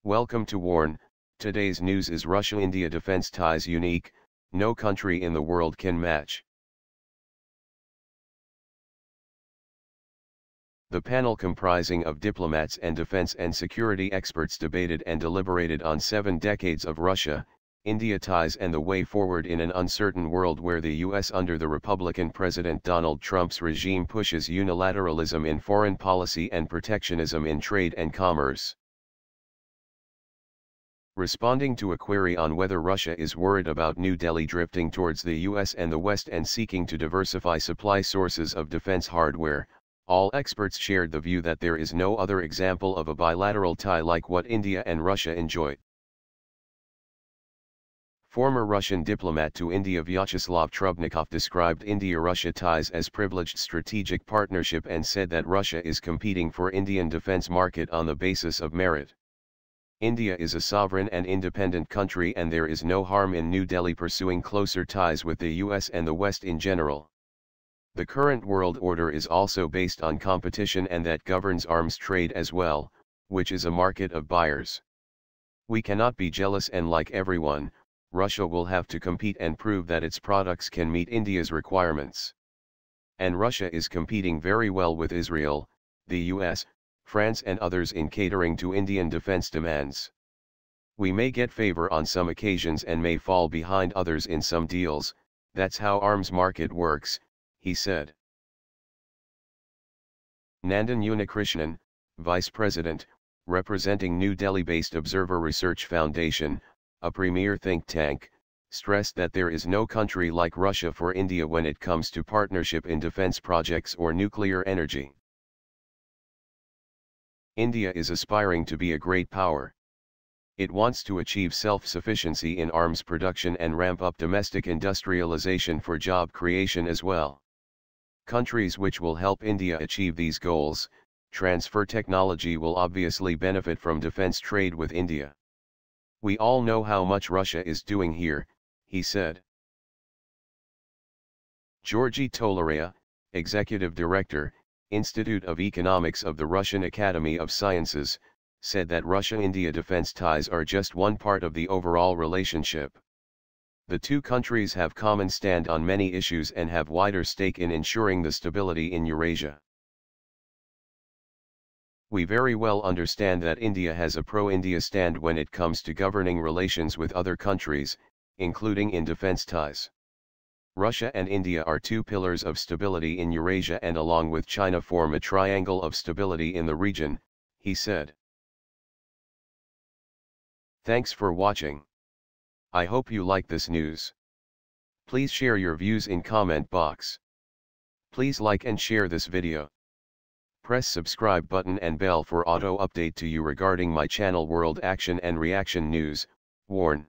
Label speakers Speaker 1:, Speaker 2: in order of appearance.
Speaker 1: Welcome to Warn. Today's news is Russia-India defense ties unique, no country in the world can match. The panel comprising of diplomats and defense and security experts debated and deliberated on 7 decades of Russia-India ties and the way forward in an uncertain world where the U.S. under the Republican President Donald Trump's regime pushes unilateralism in foreign policy and protectionism in trade and commerce. Responding to a query on whether Russia is worried about New Delhi drifting towards the US and the West and seeking to diversify supply sources of defense hardware, all experts shared the view that there is no other example of a bilateral tie like what India and Russia enjoy. Former Russian diplomat to India Vyacheslav Trubnikov described India-Russia ties as privileged strategic partnership and said that Russia is competing for Indian defense market on the basis of merit. India is a sovereign and independent country and there is no harm in New Delhi pursuing closer ties with the US and the West in general. The current world order is also based on competition and that governs arms trade as well, which is a market of buyers. We cannot be jealous and like everyone, Russia will have to compete and prove that its products can meet India's requirements. And Russia is competing very well with Israel, the US, France and others in catering to Indian defense demands. We may get favor on some occasions and may fall behind others in some deals, that's how arms market works, he said. Nandan Unikrishnan, Vice President, representing New Delhi-based Observer Research Foundation, a premier think tank, stressed that there is no country like Russia for India when it comes to partnership in defense projects or nuclear energy. India is aspiring to be a great power. It wants to achieve self-sufficiency in arms production and ramp up domestic industrialization for job creation as well. Countries which will help India achieve these goals, transfer technology will obviously benefit from defense trade with India. We all know how much Russia is doing here, he said. Georgy Tolarea, Executive Director, Institute of Economics of the Russian Academy of Sciences, said that Russia-India defense ties are just one part of the overall relationship. The two countries have common stand on many issues and have wider stake in ensuring the stability in Eurasia. We very well understand that India has a pro-India stand when it comes to governing relations with other countries, including in defense ties. Russia and India are two pillars of stability in Eurasia and along with China form a triangle of stability in the region, he said. Thanks for watching. I hope you like this news. Please share your views in comment box. Please like and share this video. Press subscribe button and bell for auto update to you regarding my channel World Action and Reaction News, Warn.